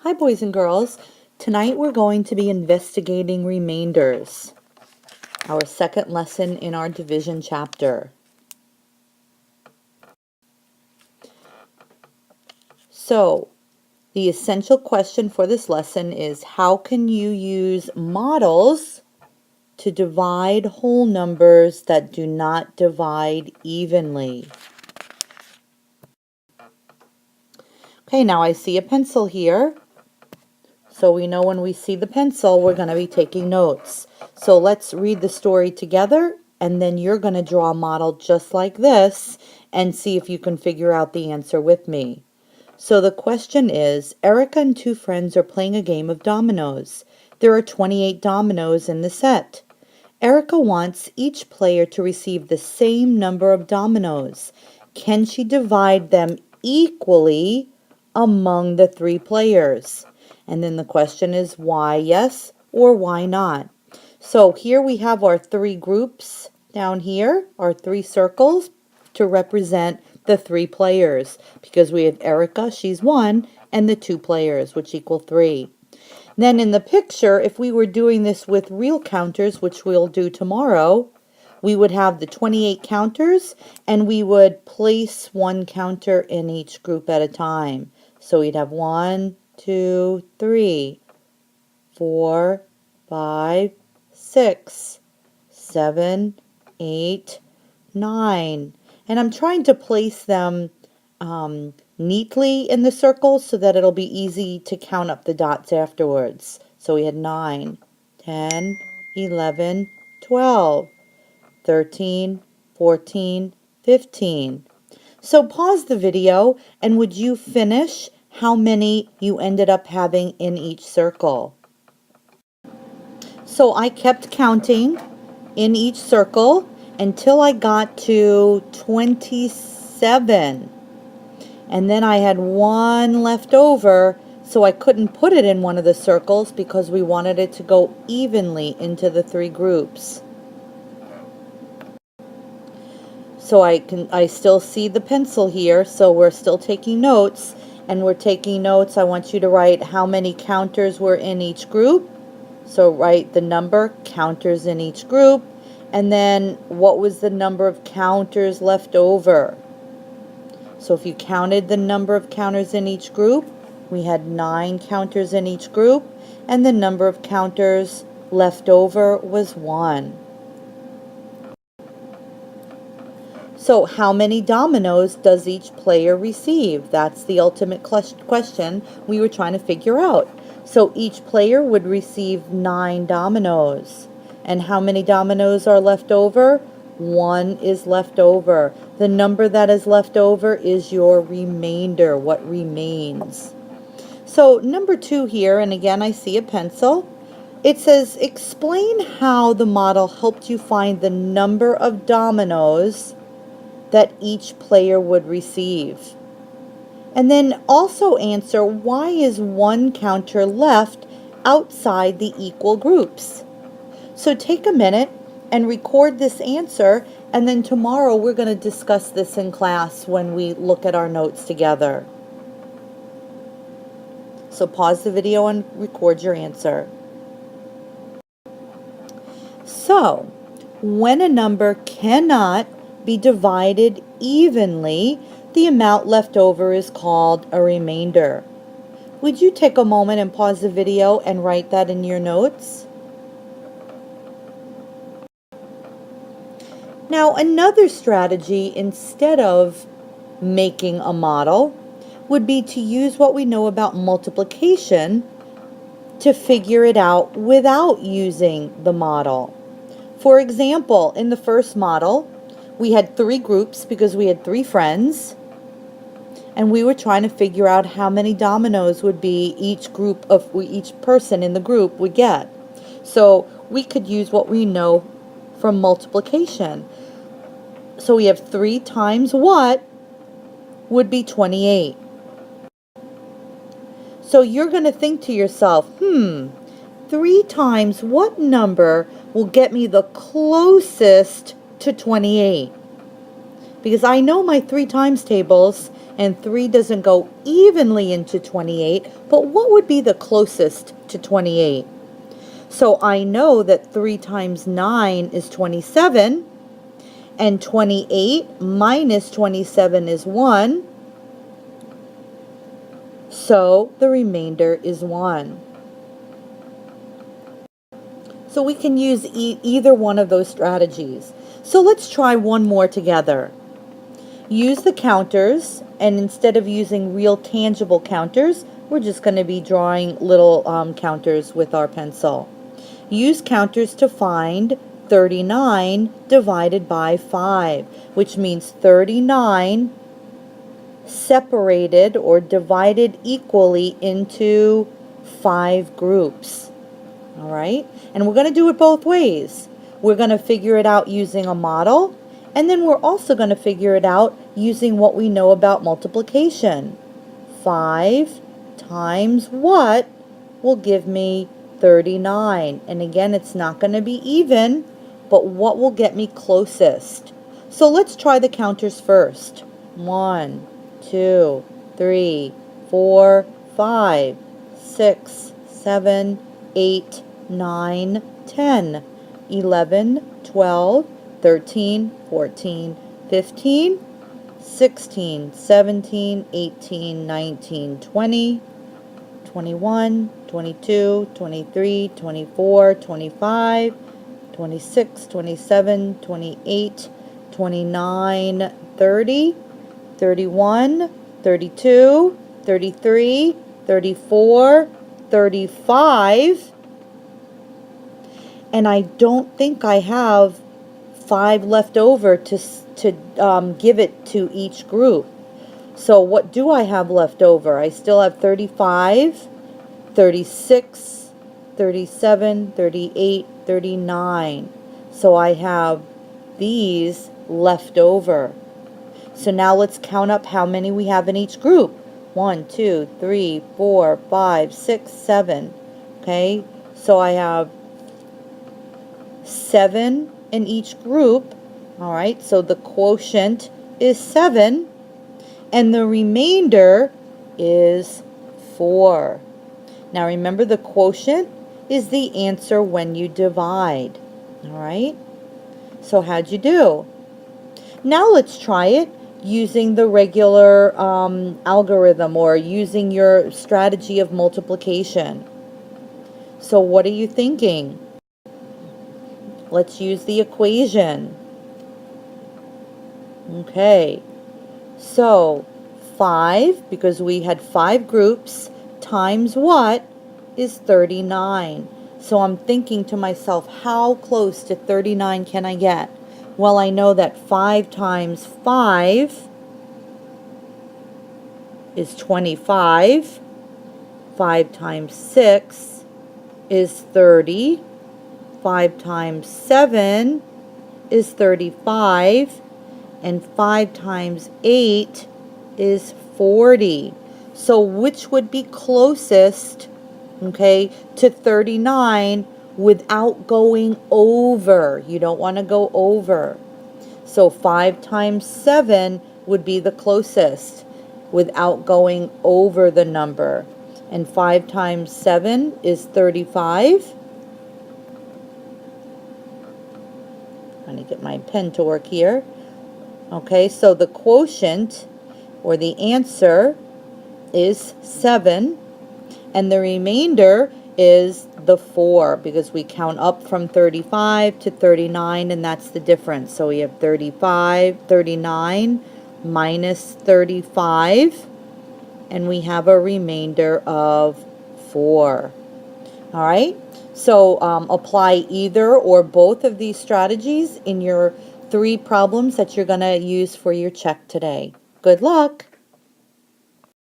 Hi, boys and girls. Tonight we're going to be investigating remainders, our second lesson in our division chapter. So, the essential question for this lesson is, how can you use models to divide whole numbers that do not divide evenly? Okay, now I see a pencil here. So we know when we see the pencil, we're going to be taking notes. So let's read the story together, and then you're going to draw a model just like this and see if you can figure out the answer with me. So the question is, Erica and two friends are playing a game of dominoes. There are 28 dominoes in the set. Erica wants each player to receive the same number of dominoes. Can she divide them equally among the three players? And then the question is why yes or why not. So here we have our three groups down here, our three circles to represent the three players, because we have Erica, she's one, and the two players, which equal 3. Then in the picture, if we were doing this with real counters, which we'll do tomorrow, we would have the 28 counters, and we would place one counter in each group at a time. So we'd have 1, 2, 3, 4, 5, 6, 7, 8, 9. And I'm trying to place them neatly in the circles so that it'll be easy to count up the dots afterwards. So we had 9, 10, 11, 12, 13, 14, 15. So pause the video, and would you finish how many you ended up having in each circle? So I kept counting in each circle until I got to 27. And then I had one left over, so I couldn't put it in one of the circles because we wanted it to go evenly into the three groups. So I still see the pencil here, so we're still taking notes, and we're taking notes. I want you to write how many counters were in each group. So write the number, counters in each group, and then what was the number of counters left over. So if you counted the number of counters in each group, we had 9 counters in each group, and the number of counters left over was 1. So how many dominoes does each player receive? That's the ultimate question we were trying to figure out. So each player would receive 9 dominoes. And how many dominoes are left over? 1 is left over. The number that is left over is your remainder, what remains. So number 2 here, and again I see a pencil. It says, explain how the model helped you find the number of dominoes that each player would receive. And then also answer, why is one counter left outside the equal groups? So take a minute and record this answer, and then tomorrow we're going to discuss this in class when we look at our notes together. So pause the video and record your answer. So, when a number cannot be divided evenly, the amount left over is called a remainder. Would you take a moment and pause the video and write that in your notes? Now, another strategy instead of making a model would be to use what we know about multiplication to figure it out without using the model. For example, in the first model, we had 3 groups because we had 3 friends, and we were trying to figure out how many dominoes would be each person in the group would get. So we could use what we know from multiplication. So we have 3 times what would be 28. So you're going to think to yourself, 3 times what number will get me the closest to 28? Because I know my 3 times tables, and 3 doesn't go evenly into 28, but what would be the closest to 28? So I know that 3 times 9 is 27, and 28 minus 27 is 1, so the remainder is 1. So we can use either one of those strategies. So let's try one more together. Use the counters, and instead of using real tangible counters, we're just going to be drawing little counters with our pencil. Use counters to find 39 divided by 5, which means 39 separated or divided equally into 5 groups. All right, and we're going to do it both ways. We're going to figure it out using a model, and then we're also going to figure it out using what we know about multiplication. 5 times what will give me 39? And again, it's not going to be even, but what will get me closest? So let's try the counters first. 1, 2, 3, 4, 5, 6, 7, 8, 9, 10, 11, 12, 13, 14, 15, 16, 17, 18, 19, 20, 21, 22, 23, 24, 25, 26, 27, 28, 29, 30, 31, 32, 33, 34, 35, and I don't think I have 5 left over to give it to each group. So what do I have left over? I still have 35, 36, 37, 38, 39. So I have these left over. So now let's count up how many we have in each group. 1, 2, 3, 4, 5, 6, 7. Okay, so I have 7 in each group. All right, so the quotient is 7, and the remainder is 4. Now remember, the quotient is the answer when you divide. All right, so how'd you do? Now let's try it using the regular algorithm, or using your strategy of multiplication. So what are you thinking? Let's use the equation. Okay, so 5, because we had 5 groups, times what is 39. So I'm thinking to myself, how close to 39 can I get? Well, I know that 5 times 5 is 25. 5 times 6 is 30. 5 times 7 is 35. And 5 times 8 is 40. So which would be closest, okay, to 39 without going over? You don't want to go over. So 5 times 7 would be the closest without going over the number. And 5 times 7 is 35. I'm going to get my pen to work here. Okay, so the quotient, or the answer, is 7, and the remainder is the 4, because we count up from 35 to 39, and that's the difference. So we have 39 minus 35, and we have a remainder of 4. All right, so apply either or both of these strategies in your 3 problems that you're going to use for your check today. Good luck!